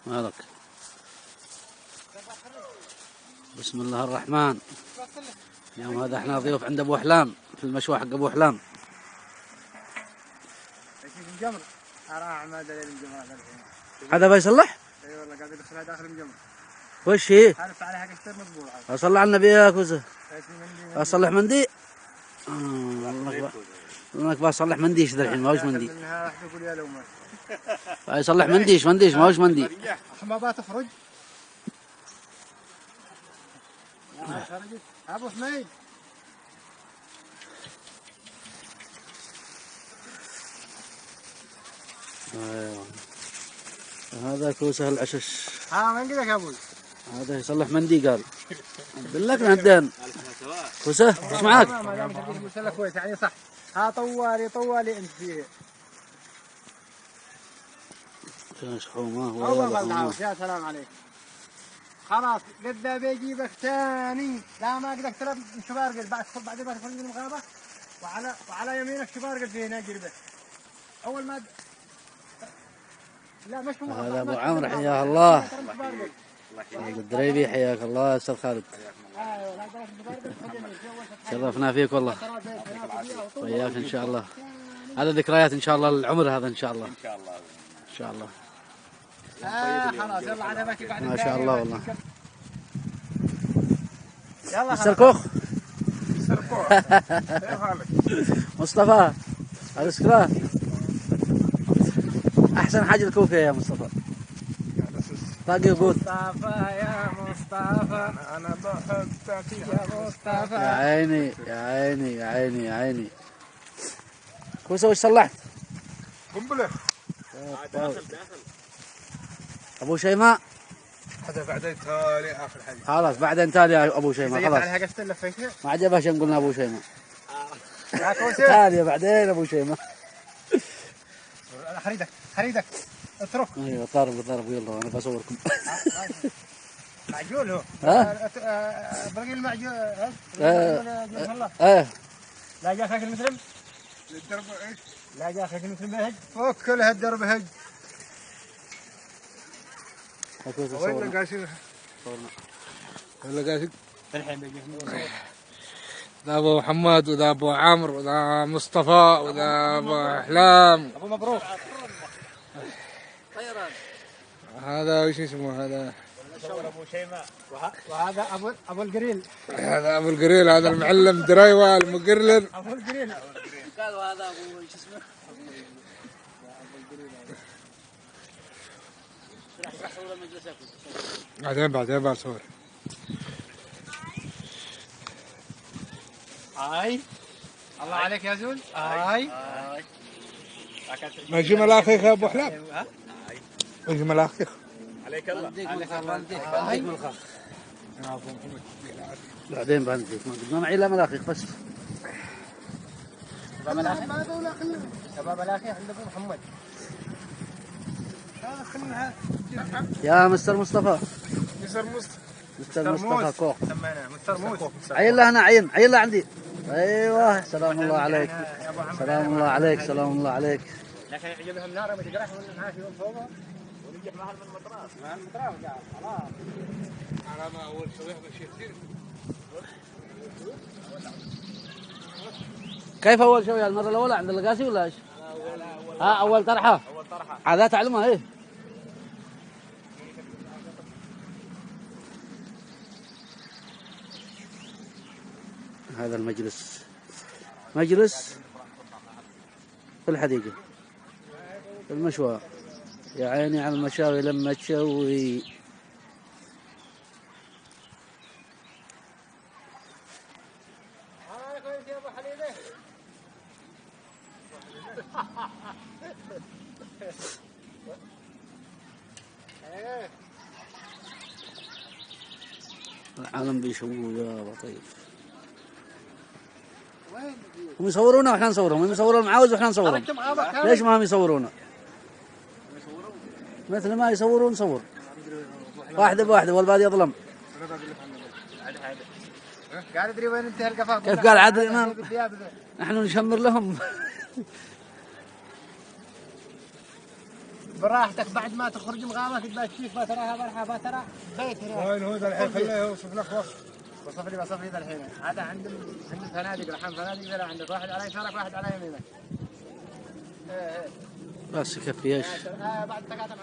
مالك؟ بسم الله الرحمن. اليوم هذا احنا ضيوف عند ابو حلام في المشوى حق ابو حلام. الجمر عماد الجمر هذا بيصلح؟ اي والله قاعد يدخلها داخل الجمر. وش هي؟ عارف عليها كشتر مطبوع. اصلح على النبي يا كوزه. اصلح مندي؟ والله بصلح منديش ذا الحين ما هوش مندي. يصلح منديش ما هوش مندي. ما بتخرج. ابو حميد ايوه هذا كوسه العشش. وين قلت يا ابوي؟ هذا يصلح مندي قال. بالله هدان كوسه ايش معاك؟ ما كويس يعني صح. طوالي انت فيه. شحومه والله يا سلام عليك. خلاص قد بيجيبك ثاني. لا ما قدك ترى شبارقل بعد ما تخرج من المغابه وعلى يمينك شبارقل في هنا قربه. اول ما لا مش هذا ابو عمرو حياه الله. الدريبي حياك الله يا استاذ خالد. شرفنا فيك والله. وياك ان شاء الله. هذا ذكريات ان شاء الله العمر هذا ان شاء الله. ان شاء الله. خلاص يلا على باكي بعد. ما شاء الله والله. يلا مستر كوخ. كيف حالك؟ مصطفى الاسكراه. احسن حاجه الكوكه يا مصطفى. باقي قوت. مصطفى يا مصطفى انا بحبك يا مصطفى. يا عيني يا عيني يا عيني يا عيني. كوسه وش صلحت؟ قنبله. داخل ابو شيماء. هذا بعدين تالي اخر حاجه. خلاص بعدين تالي يا ابو شيماء خلاص. عليها قفت لفيتها. ما عجبهاش قلنا ابو شيماء. يا كوسه. تالي بعدين ابو شيماء. خريدك اترك. ايوه ضرب يلا انا بصوركم. معجول هو. ها؟ باقي المعجول. ايه لا جاك هيك المسلم؟ الدرب ايش؟ لا جاك هيك المسلم بهج؟ فك كل هالدرب هج. وين قاسين؟ ولا قاسين؟ الحين بيجي ذا ابو محمد وذا ابو عمرو وذا مصطفى وذا ابو احلام. ابو مبروك. هذا وش اسمه هذا؟ ابو شيماء وهذا ابو القريل. هذا ابو القريل. هذا المعلم درايوه المقرلن. ابو القريل. قالوا هذا ابو شو اسمه؟ بعدين بصور. الله عليك يا زول. ما يجي ملاخيخ يا ابو احلام؟ يجي ملاخيخ. عليك الله. بعدين بنديك ما معي الا ملاخيخ بس. شباب الاخي عند ابو محمد. يا مستر مصطفى. مستر مصطفى كوخ. مستر موس. عين له هنا عين له عندي. ايوه سلام الله عليك. سلام الله عليك. سلام الله عليك. لكن يعجبها النار ما تقرح ولا معاه يوم فوقها ونجيب معها من المطراس. مع المطراس قاعد خلاص. على ما اول شويه بشيء كثير. كيف اول شويه المره الاولى عند القاسي ولا ايش؟ اول طرحه. هذا تعلمها ايه. هذا المجلس في الحديقة في المشوى. يا عيني على المشاوي لما تشوي. العالم بيشووا يا لطيف. هم يصورونا واحنا نصورهم. هم يصورون المعاوز واحنا نصورهم. ليش ما هم يصورونا؟ مثل ما يصورون نصور. واحدة بواحدة والباقي يظلم. قاعد ادري وين انتهى القفاز. كيف قال عادل امام؟ نحن نشمر لهم. براحتك بعد ما تخرج مغامرة تبقى تشوف فترة برحة فترة بيت هنا. وين هو ذا الحين؟ خليه يوصف لك وصف. وصف لي ذا الحين. هذا عند فنادق رحم فنادق ذا عندك واحد على يسارك واحد على يمينك. بس يكفي ايش؟ بعد تقاطع